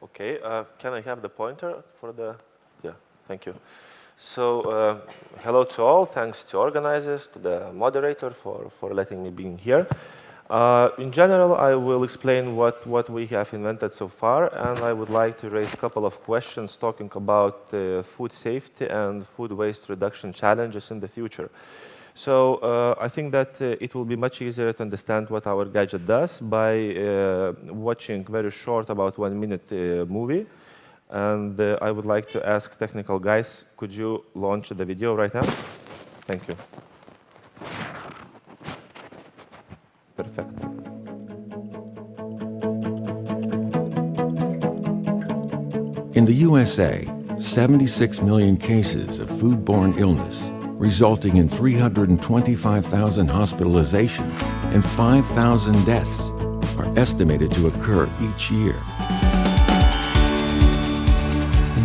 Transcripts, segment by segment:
Okay, can I have the pointer for the, yeah, thank you. So, hello to all, thanks to organizers, to the moderator for letting me be here. In general, I will explain what we have invented so far, and I would like to raise a couple of questions talking about food safety and food waste reduction challenges in the future. So I think that it will be much easier to understand what our gadget does by watching very short, about 1 minute movie. And I would like to ask technical guys, could you launch the video right now? Thank you. Perfect. In the USA, 76 million cases of foodborne illness, resulting in 325,000 hospitalizations and 5,000 deaths, are estimated to occur each year.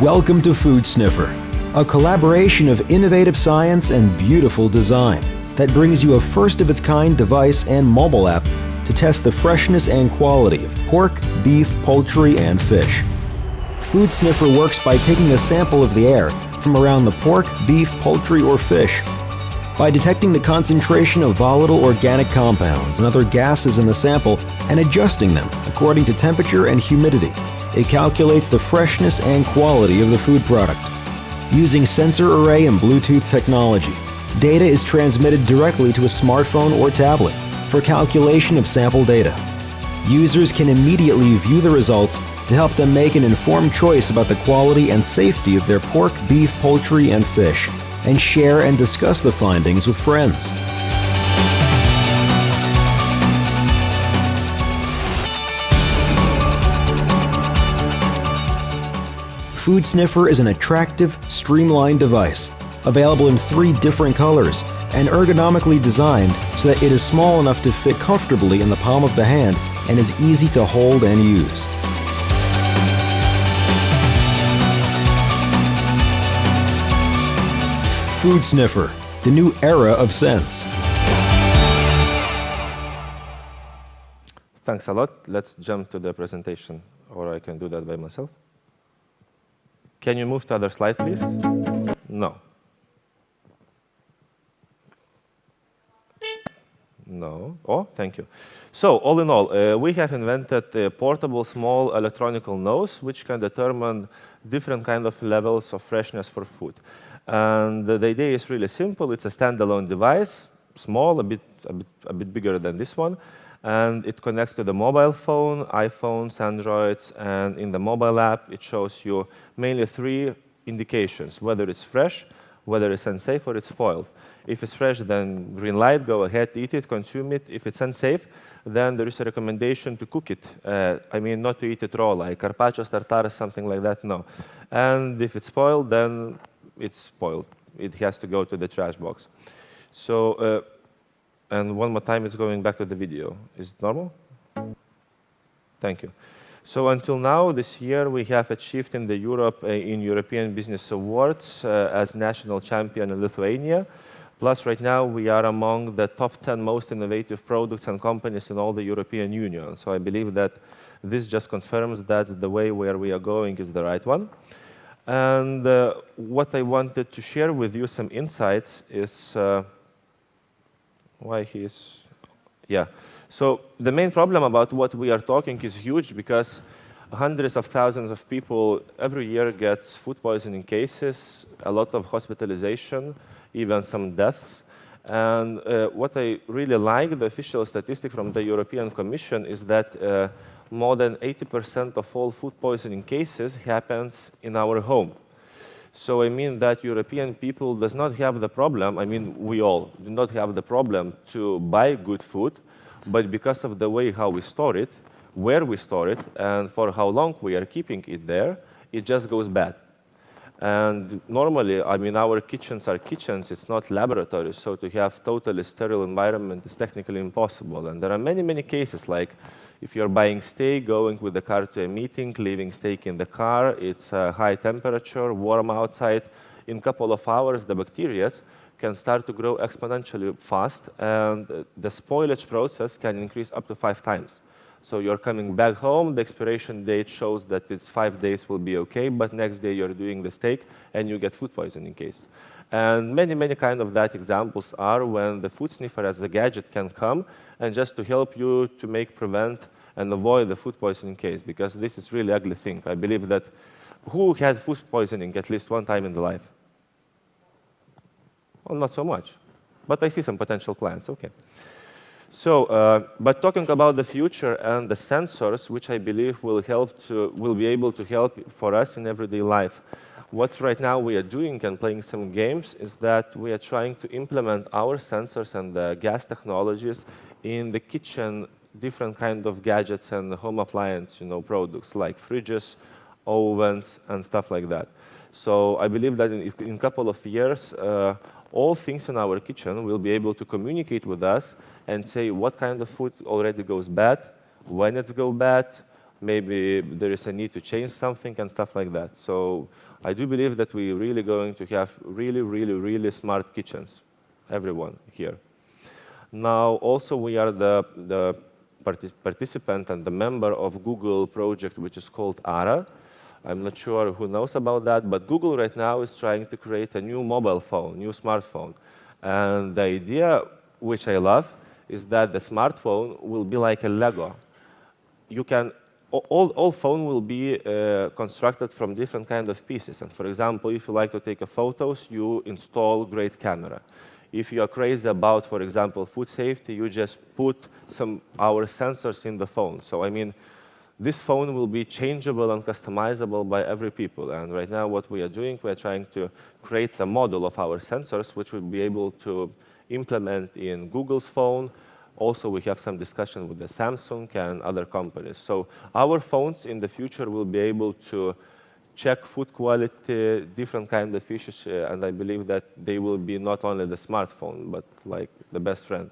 Welcome to FoodSniffer, a collaboration of innovative science and beautiful design that brings you a first-of-its-kind device and mobile app to test the freshness and quality of pork, beef, poultry, and fish. FoodSniffer works by taking a sample of the air from around the pork, beef, poultry, or fish. By detecting the concentration of volatile organic compounds and other gases in the sample and adjusting them according to temperature and humidity, it calculates the freshness and quality of the food product. Using sensor array and Bluetooth technology, data is transmitted directly to a smartphone or tablet for calculation of sample data. Users can immediately view the results to help them make an informed choice about the quality and safety of their pork, beef, poultry, and fish, and share and discuss the findings with friends. FoodSniffer is an attractive, streamlined device, available in 3 different colors and ergonomically designed so that it is small enough to fit comfortably in the palm of the hand and is easy to hold and use. FoodSniffer, the new era of sense. Thanks a lot. Let's jump to the presentation, or I can do that by myself. Can you move to other slide, please? No. No. Oh, thank you. So, all in all, we have invented a portable small electronical nose which can determine different kind of levels of freshness for food. And the idea is really simple. It's a standalone device, small, a bit bigger than this one, and it connects to the mobile phone, iPhones, Androids, and in the mobile app, it shows you mainly 3 indications: whether it's fresh, whether it's unsafe, or it's spoiled. If it's fresh, then green light, go ahead, eat it, consume it. If it's unsafe, then there is a recommendation to cook it. I mean, not to eat it raw, like carpaccio, tartare, something like that, no. And if it's spoiled, then it's spoiled. It has to go to the trash box. So, and one more time, it's going back to the video. Is it normal? Thank you. So until now, this year, we have achieved in the European Business Awards as national champion in Lithuania. Plus, right now, we are among the top 10 most innovative products and companies in all the European Union. So I believe that this just confirms that the way where we are going is the right one. And what I wanted to share with you some insights is why he's, yeah. So the main problem about what we are talking is huge because hundreds of thousands of people every year get food poisoning cases, a lot of hospitalization, even some deaths. And what I really like, the official statistic from the European Commission is that more than 80% of all food poisoning cases happens in our home. So I mean that European people does not have the problem, I mean we all do not have the problem to buy good food, but because of the way how we store it, where we store it, and for how long we are keeping it there, it just goes bad. And normally, I mean, our kitchens are kitchens, it's not laboratories, so to have totally sterile environment is technically impossible. And there are many, many cases, like if you're buying steak, going with the car to a meeting, leaving steak in the car, it's high temperature, warm outside. In a couple of hours, the bacteria can start to grow exponentially fast, and the spoilage process can increase up to 5 times. So you're coming back home, the expiration date shows that it's 5 days will be okay, but next day you're doing the steak and you get food poisoning case. And many, many kind of that examples are when the food sniffer as a gadget can come and just to help you to prevent and avoid the food poisoning case, because this is really ugly thing. I believe that who had food poisoning at least one time in their life? Well, not so much, but I see some potential clients, okay. So, but talking about the future and the sensors, which I believe will be able to help for us in everyday life. What right now we are doing and playing some games is that we are trying to implement our sensors and the gas technologies in the kitchen, different kind of gadgets and home appliance, products like fridges, ovens, and stuff like that. So I believe that in a couple of years, all things in our kitchen will be able to communicate with us and say what kind of food already goes bad, when it's go bad, maybe there is a need to change something and stuff like that. So I do believe that we're really going to have really, really, really smart kitchens, everyone here. Now, also we are the participant and the member of Google project, which is called ARA. I'm not sure who knows about that, but Google right now is trying to create a new mobile phone, new smartphone. And the idea, which I love, is that the smartphone will be like a Lego. You can, all phone will be constructed from different kind of pieces. And for example, if you like to take photos, you install great camera. If you are crazy about, for example, food safety, you just put our sensors in the phone. So I mean, this phone will be changeable and customizable by every people. And right now what we are doing, we are trying to create a model of our sensors, which we'll be able to implement in Google's phone. Also, we have some discussion with the Samsung and other companies. So our phones in the future will be able to check food quality, different kind of issues, and I believe that they will be not only the smartphone, but like the best friend.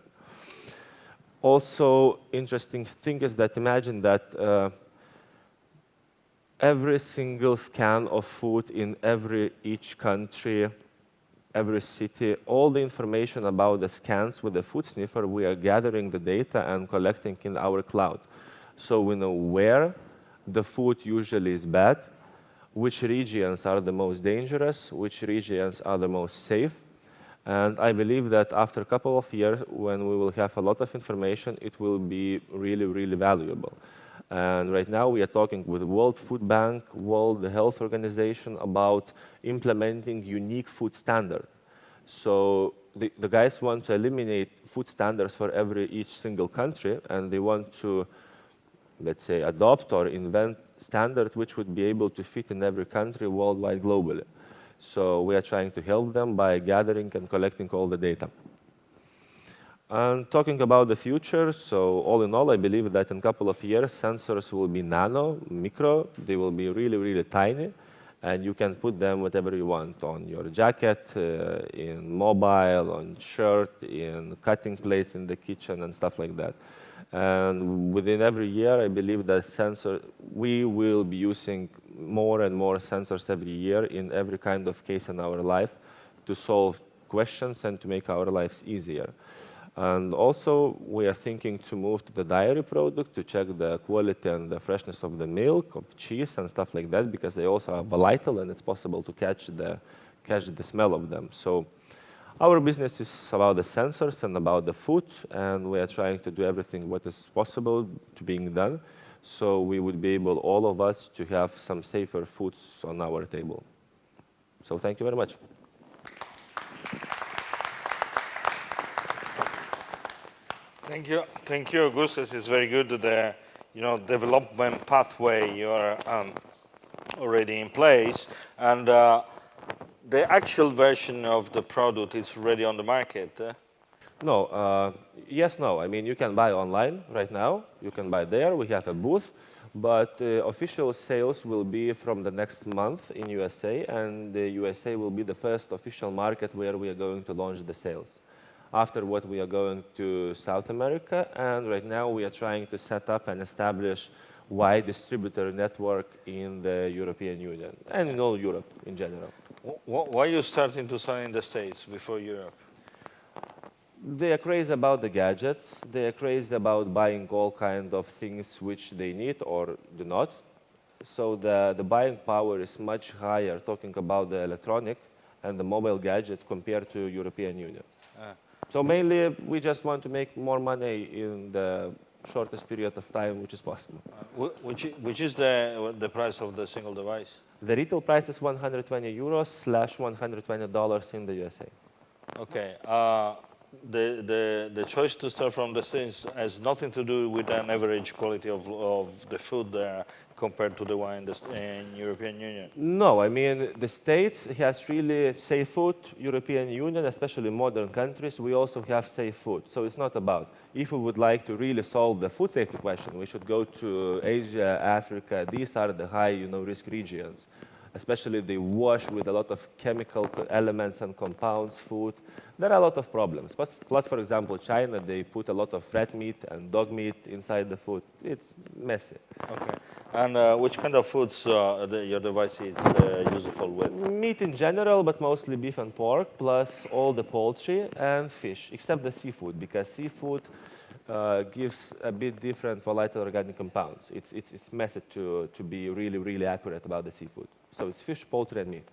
Also, interesting thing is that imagine that every single scan of food in each country, every city, all the information about the scans with the food sniffer, we are gathering the data and collecting in our cloud. So we know where the food usually is bad, which regions are the most dangerous, which regions are the most safe. And I believe that after a couple of years, when we will have a lot of information, it will be really, really valuable. And right now we are talking with the World Food Bank, World Health Organization about implementing unique food standard. So the guys want to eliminate food standards for each single country, and they want to, let's say, adopt or invent standard which would be able to fit in every country worldwide globally. So we are trying to help them by gathering and collecting all the data. And talking about the future, so all in all, I believe that in a couple of years, sensors will be nano, micro, they will be really, really tiny, and you can put them whatever you want, on your jacket, in mobile, on shirt, in cutting plates in the kitchen, and stuff like that. And within every year, I believe that we will be using more and more sensors every year in every kind of case in our life to solve questions and to make our lives easier. And also, we are thinking to move to the dairy product to check the quality and the freshness of the milk, of cheese, and stuff like that, because they also are volatile and it's possible to catch the smell of them. So our business is about the sensors and about the food, and we are trying to do everything what is possible to being done, so we would be able, all of us, to have some safer foods on our table. So thank you very much. Thank you, Augustas. It's very good the development pathway you are already in place, and the actual version of the product is ready on the market. No, yes, no. I mean, you can buy online right now. You can buy there. We have a booth, but official sales will be from the next month in USA, and the USA will be the first official market where we are going to launch the sales. After what, we are going to South America, and right now we are trying to set up and establish wide distributor network in the European Union and in all Europe in general. Why are you starting to sell in the States before Europe? They are crazy about the gadgets. They are crazy about buying all kinds of things which they need or do not. So the buying power is much higher talking about the electronic and the mobile gadget compared to European Union. So mainly we just want to make more money in the shortest period of time which is possible. Which is the price of the single device? The retail price is 120 euros slash $120 in the USA. Okay. The choice to start from the States has nothing to do with an average quality of the food there compared to the one in European Union. No, I mean, the States has really safe food. European Union, especially modern countries, we also have safe food. So it's not about, if we would like to really solve the food safety question, we should go to Asia, Africa. These are the high, risk regions. Especially they wash with a lot of chemical elements and compounds food. There are a lot of problems. Plus, for example, China, they put a lot of red meat and dog meat inside the food. It's messy. Okay. And which kind of foods your device is useful with? Meat in general, but mostly beef and pork, plus all the poultry and fish, except the seafood, because seafood gives a bit different volatile organic compounds. It's messy to be really, really accurate about the seafood. So it's fish, poultry, and meat.